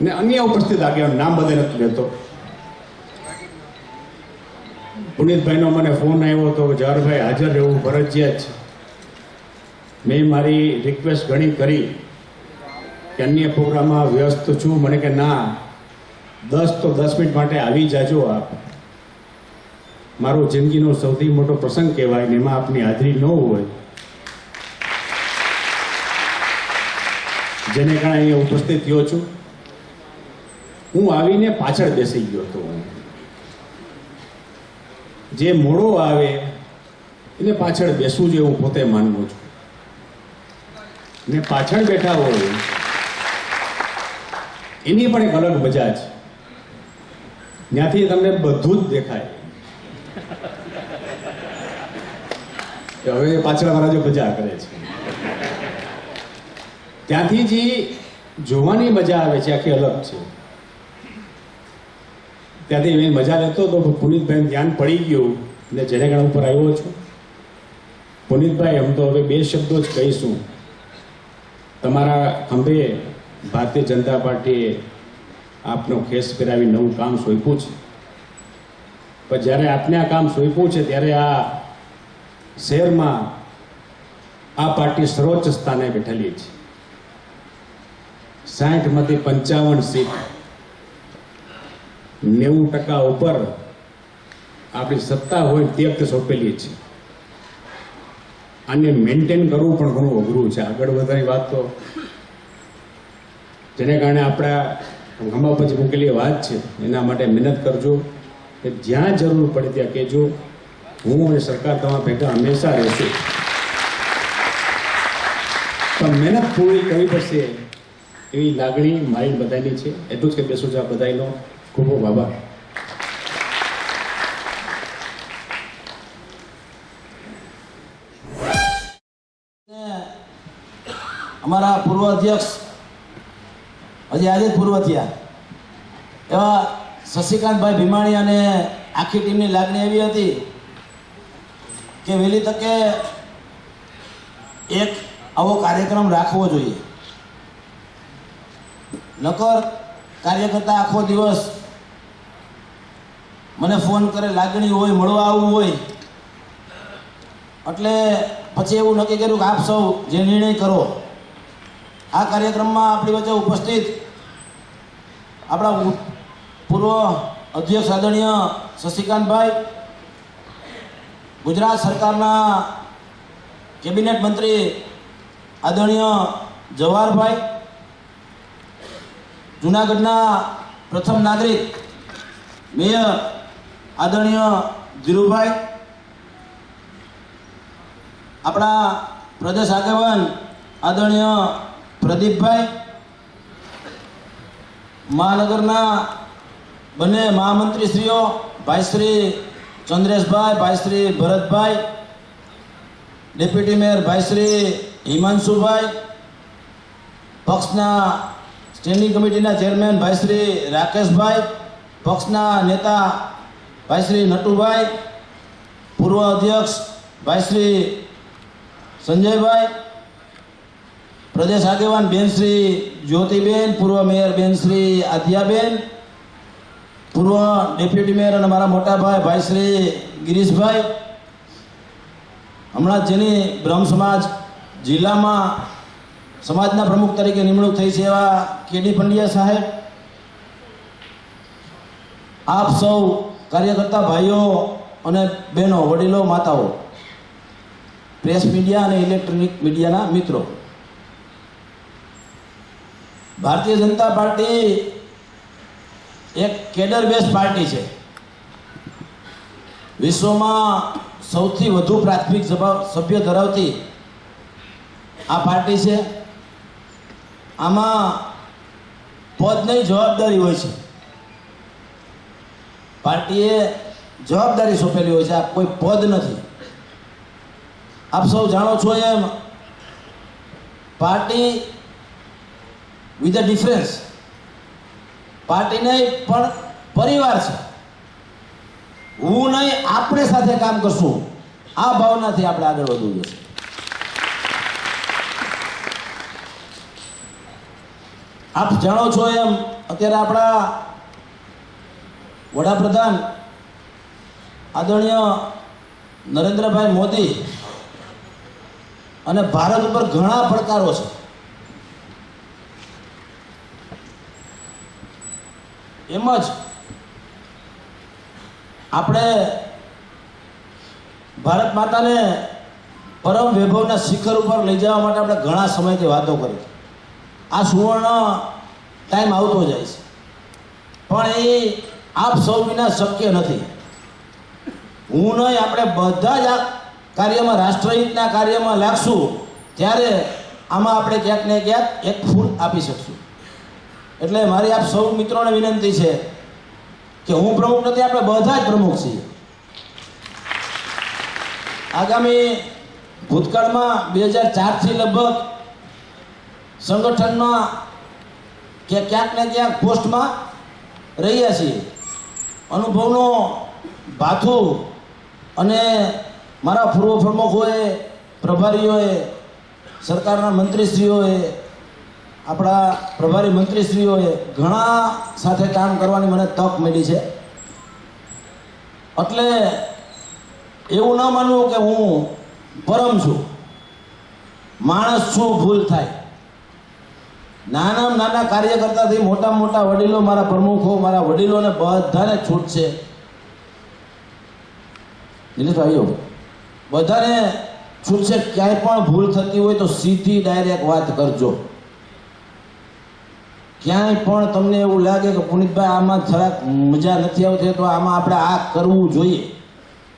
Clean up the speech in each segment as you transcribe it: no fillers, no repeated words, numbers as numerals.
ને અન્ય ઉપસ્થિત આગેવાન નામ બધે નથી લેતો. પુનિતભાઈનો મને ફોન આવ્યો હતો કે જવાહરભાઈ હાજર રહેવું ફરજિયાત છે. મેં મારી રિક્વેસ્ટ ઘણી કરી કે અન્ય પ્રોગ્રામમાં વ્યસ્ત છું. મને કે ના 10 તો 10 મિનિટ માટે આવી જાજો આપ. મારો જિંદગીનો સૌથી મોટો પ્રસંગ કહેવાય ને એમાં આપની હાજરી ન હોય જેને કારણે અહીંયા ઉપસ્થિત થયો છું. હું આવીને પાછળ બેસી ગયો હતો. જે મોડો આવે એને પાછળ બેસવું જોઈએ હું પોતે માનવું છું. ને પાછળ બેઠા હોય એની પણ એક અલગ મજા છે. ત્યાંથી તમને બધું જ દેખાય કે હવે પાછળ વાળા જો મજા કરે છે. ત્યાંથી જે જોવાની મજા આવે છે આખી અલગ છે. ત્યાંથી મેં મજા લેતો તો પુનિતભાઈ ધ્યાન પડી ગયું ને જેને કારણે ઉપર આવ્યો છું. પુનિતભાઈ એમ તો હવે 2 શબ્દો જ કહીશું. તમારા ખંભે ભારતીય જનતા પાર્ટીએ આપનો ખેસ પહેરાવી નવું કામ સોંપ્યું છે. પણ જ્યારે આપને આ કામ સોંપ્યું છે ત્યારે આ શહેરમાં આ પાર્ટી સર્વોચ્ચ સ્થાને બેઠેલી છે. 60માંથી 55 સીટ 90% ઉપર આપણી સત્તા હોય તે વખતે સોંપેલી છે. આને મેન્ટેન કરવું પણ ઘણું અઘરું છે. આગળ વધવાની વાત તો જેને કારણે આપણા ખંભા પછી મૂકેલી વાત છે એના માટે મહેનત કરજો. કે જ્યાં જરૂર પડે ત્યાં કહેજો. હું અને સરકાર તમારા ભેગા હંમેશા રહેશું. પણ મહેનત પૂરી કરવી પડશે એવી લાગણી મારી બધાની છે. એટલું જ કે બેસું છું. આ બધાનો ખૂબ ખૂબ આભાર. અમારા પૂર્વ અધ્યક્ષ હજી આજે જ પૂર્વ થયા એવા શશિકાંતભાઈ ભીમાણી અને આખી ટીમની લાગણી એવી હતી કે વહેલી તકે એક આવો કાર્યક્રમ રાખવો જોઈએ. નકર કાર્યકર્તા આખો દિવસ મને ફોન કરે, લાગણી હોય, મળવા આવવું હોય, એટલે પછી એવું નક્કી કર્યું કે આપ સૌ જે નિર્ણય કરો. આ કાર્યક્રમમાં આપણી વચ્ચે ઉપસ્થિત આપણા પૂર્વ અધ્યક્ષ આદરણીય શશિકાંતભાઈ, ગુજરાત સરકારના કેબિનેટ મંત્રી આદરણીય જવાહરભાઈ, જૂનાગઢના પ્રથમ નાગરિક મેયર આદરણીય ધીરુભાઈ, આપણા પ્રદેશ આગેવાન આદરણીય પ્રદીપભાઈ, મહાનગરના બંને મહામંત્રીશ્રીઓ ભાઈ શ્રી ચંદ્રેશભાઈ, ભાઈ શ્રી ભરતભાઈ, ડેપ્યુટી મેયર ભાઈ શ્રી હિમાંશુભાઈ, પક્ષના સ્ટેન્ડિંગ કમિટીના ચેરમેન ભાઈ શ્રી રાકેશભાઈ, પક્ષના નેતા ભાઈ શ્રી નટુભાઈ, પૂર્વ અધ્યક્ષ ભાઈ શ્રી સંજયભાઈ, પ્રદેશ આગેવાન બેન શ્રી જ્યોતિબેન, પૂર્વ મેયર બેન શ્રી આદ્યાબેન, પૂર્વ ડેપ્યુટી મેયર અને મારા મોટા ભાઈ ભાઈ શ્રી ગિરીશભાઈ, હમણાં જેની બ્રહ્મ સમાજ જિલ્લામાં સમાજના પ્રમુખ તરીકે નિમણૂક થઈ છે એવા કેડી પંડ્યા સાહેબ, આપ સૌ કાર્યકર્તા ભાઈઓ અને બહેનો, વડીલો, માતાઓ, પ્રેસ મીડિયા અને ઇલેક્ટ્રોનિક મીડિયાના મિત્રો, ભારતીય જનતા પાર્ટી એક કેડર બેઝ પાર્ટી છે. વિશ્વમાં સૌથી વધુ પ્રાથમિક સભ્ય ધરાવતી આ પાર્ટી છે. આમાં પદ નહીં, જવાબદારી હોય છે. પાર્ટીએ જવાબદારી સોંપેલી હોય છે, આ કોઈ પદ નથી. આપ સૌ જાણો છો એમ party with a difference, party નહીં પણ પરિવાર છે. હું નહીં, આપણે સાથે કામ કરશું, આ ભાવનાથી આપણે આગળ વધવું જોઈએ. આપ જાણો છો એમ અત્યારે આપણા વડાપ્રધાન આદરણીય નરેન્દ્રભાઈ મોદી અને ભારત ઉપર ઘણા પડકારો છે. એમ જ આપણે ભારત માતાને પરમ વૈભવના શિખર ઉપર લઈ જવા માટે આપણે ઘણા સમયથી વાતો કરી. આ સુવર્ણ ટાઈમ આવતો જાય છે, પણ એ આપ સૌ વિના શક્ય નથી. હું નહીં, આપણે બધા જ આ કાર્યમાં, રાષ્ટ્રહિતના કાર્યમાં લાગશું ત્યારે આમાં આપણે ક્યાંક ને ક્યાંક એક ફૂલ આપી શકશું. એટલે મારી આપ સૌ મિત્રોને વિનંતી છે કે હું પ્રમુખ નથી, આપણે બધા જ પ્રમુખ છીએ. આગામી ભૂતકાળમાં 2004થી લગભગ સંગઠનમાં કે ક્યાંક ને ક્યાંક પોસ્ટમાં રહ્યા છીએ. અનુભવનો ભાથું અને મારા પૂર્વ પ્રમુખોએ, પ્રભારીઓએ, સરકારના મંત્રીશ્રીઓએ, આપણા પ્રભારી મંત્રીશ્રીઓએ ઘણા સાથે કામ કરવાની મને તક મળી છે. એટલે એવું ન માનવું કે હું પરમ છું, માણસ છું, ભૂલ થાય. નાના નાના કાર્યકર્તાથી મોટા મોટા વડીલો, મારા પ્રમુખો, મારા વડીલોને બધાને છૂટ છે. દિનેશભાઈઓ, બધાને છૂટ છે. ક્યાંય પણ ભૂલ થતી હોય તો સીધી ડાયરેક્ટ વાત કરજો. ક્યાંય પણ તમને એવું લાગે કે પુનિતભાઈ આમાં થોડાક મજા નથી આવતી તો આમાં આપણે આ કરવું જોઈએ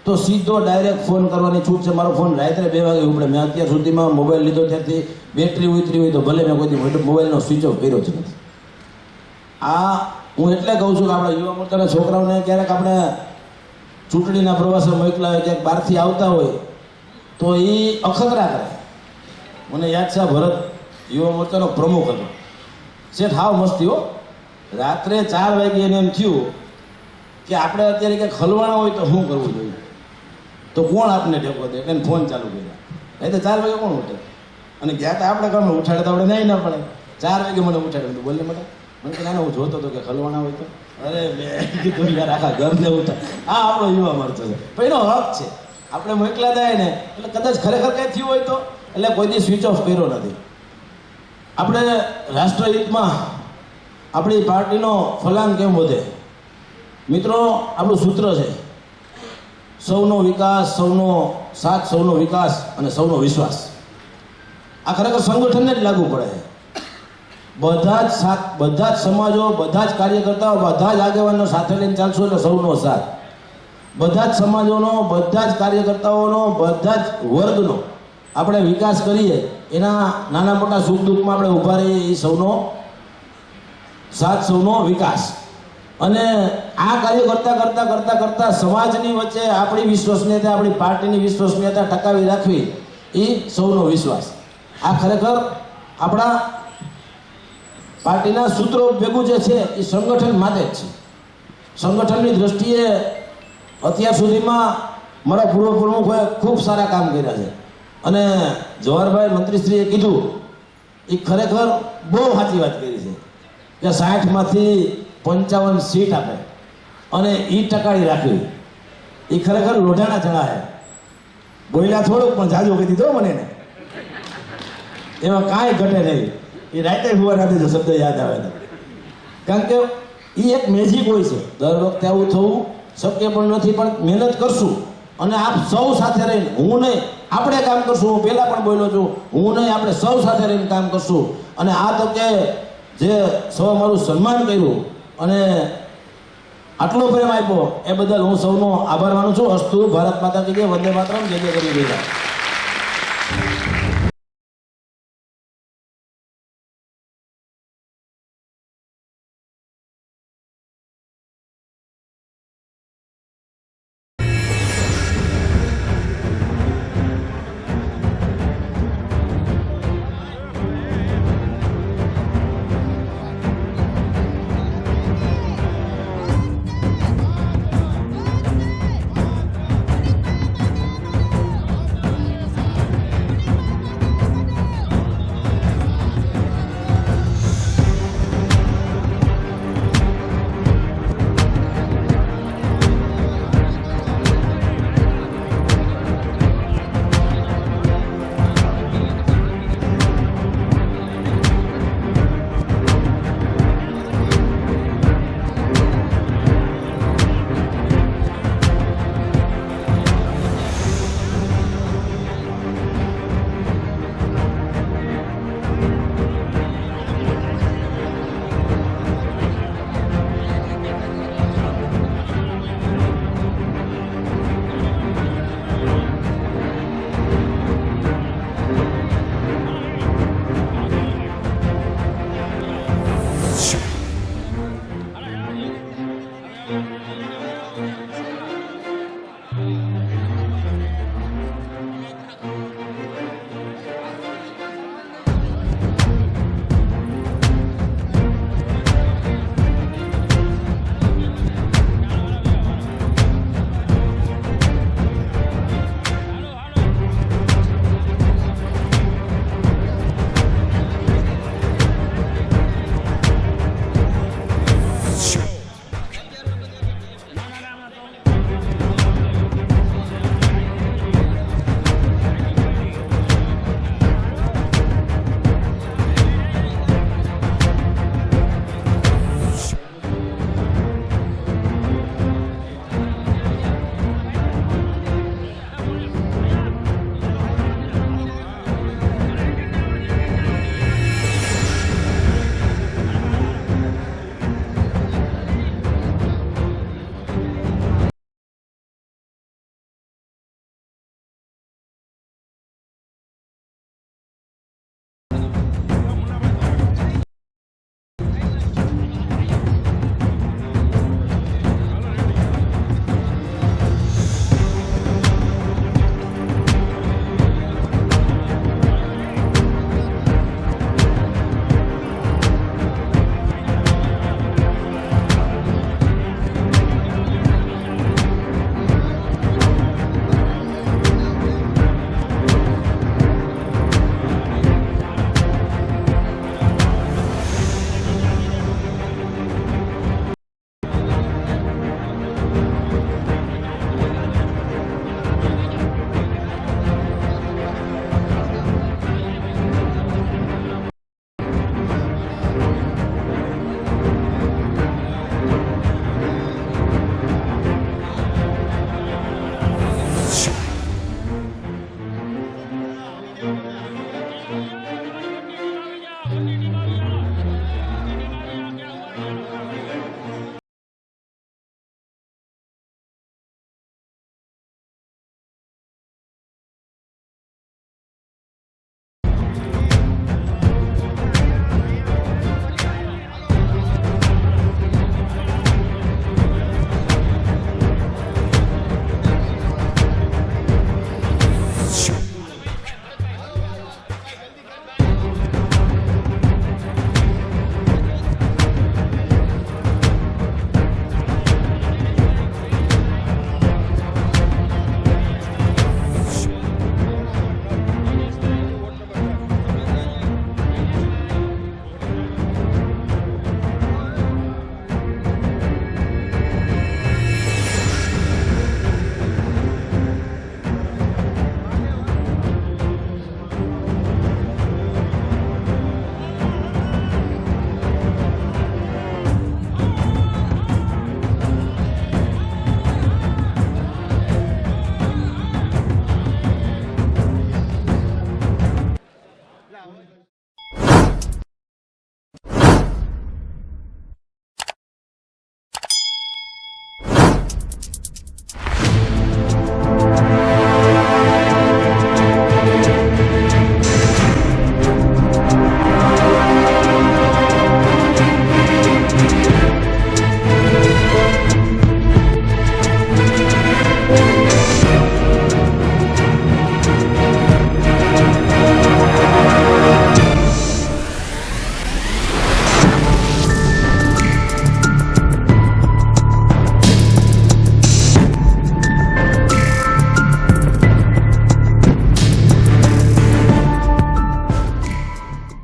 તો સીધો ડાયરેક્ટ ફોન કરવાની છૂટ છે. મારો ફોન રાત્રે 2 વાગે ઉપડે. મેં અત્યાર સુધીમાં મોબાઈલ લીધો ત્યારથી બેટરી ઉતરી હોય તો ભલે મેં કોઈ મોબાઈલનો સ્વિચ ઓફ કર્યો જ નથી. આ હું એટલે કહું છું કે આપણા યુવા મોરચાના છોકરાઓને ક્યારેક આપણે ચૂંટણીના પ્રવાસે મોકલા હોય, ક્યાંક બહારથી આવતા હોય તો એ અખતરા કરે. મને યાદ છે, ભરત યુવા મોરચાનો પ્રમુખ હતો, શેઠ હાવ મસ્તી હો. રાત્રે 4 વાગે એને એમ થયું કે આપણે અત્યારે ક્યાંક હલવાના હોય તો શું કરવું જોઈએ, તો કોણ આપને ટેકો દે, એટલે ફોન ચાલુ કર્યા. નહીં તો 4 વાગે કોણ ઉઠે? અને ગયા હતા આપણે કામ ઉઠાડે તો આપણે નહીં ના પડે. 4 વાગે મને ઉઠાડે, બોલે મને કે ના હું જોતો હતો કે હલવાના હોય તો. અરે મેં કીધું યાર આખા ઘરને ઉઠા. આ આપણો યુવા મોરચો છે, પણ એનો હક છે. આપણે મોકલા થાય ને એટલે કદાચ ખરેખર કંઈ થયું હોય તો, એટલે કોઈ દી સ્વિચ ઓફ કર્યો નથી. આપણે રાષ્ટ્રહિતમાં આપણી પાર્ટીનો ફલાંગ કેમ વધે? મિત્રો, આપણું સૂત્ર છે સૌનો વિકાસ, સૌનો સાથ, સૌનો વિકાસ અને સૌનો વિશ્વાસ. આ ખરેખર સંગઠનને જ લાગુ પડે છે. બધા જ સમાજો, બધા જ કાર્યકર્તાઓ, બધા જ આગેવાનો સાથે લઈને ચાલશું એટલે સૌનો સાથ. બધા જ સમાજોનો, બધા જ કાર્યકર્તાઓનો, બધા જ વર્ગનો આપણે વિકાસ કરીએ, એના નાના મોટા સુખ દુઃખમાં આપણે ઊભા રહીએ, એ સૌનો સાથ, સૌનો વિકાસ. અને આ કાર્ય કરતા સમાજની વચ્ચે આપણી વિશ્વસનીયતા, આપણી પાર્ટીની વિશ્વસનીયતા ટકાવી રાખવી, એ સૌનો વિશ્વાસ. આ ખરેખર આપણા પાર્ટીના સૂત્રો ભેગું જે છે એ સંગઠન માટે જ છે. સંગઠનની દ્રષ્ટિએ અત્યાર સુધીમાં મારા પૂર્વ પ્રમુખોએ ખૂબ સારા કામ કર્યા છે. અને જવાહરભાઈ મંત્રીશ્રીએ કીધું એ ખરેખર બહુ સાચી વાત કરી છે કે 60માંથી 55 સીટ આપે અને એ ટકાવી રાખવી, એ ખરેખર લોઢાના ચણા છે. બોલ્યા થોડુંક પણ જાજુ કહી દીધો મને ને, એમાં કાંઈ ઘટે નહીં. એ રાતે હુવા રાતે જો શબ્દ યાદ આવે તો, કારણ કે એ એક મેજિક હોય છે. દર વખતે આવું થવું શક્ય પણ નથી, પણ મહેનત કરશું અને આપ સૌ સાથે રહીને, હું નહીં આપણે કામ કરશું. હું પહેલાં પણ બોલ્યો છું, હું નહીં આપણે સૌ સાથે રહીને કામ કરશું. અને આ તકે જે સૌ મારું સન્માન કર્યું અને આટલો પ્રેમ આપ્યો એ બદલ હું સૌનો આભાર માનું છું. અસ્તુ ભારત માતા કી જય, વંદે માતરમ, જય જય કરી રહ્યા.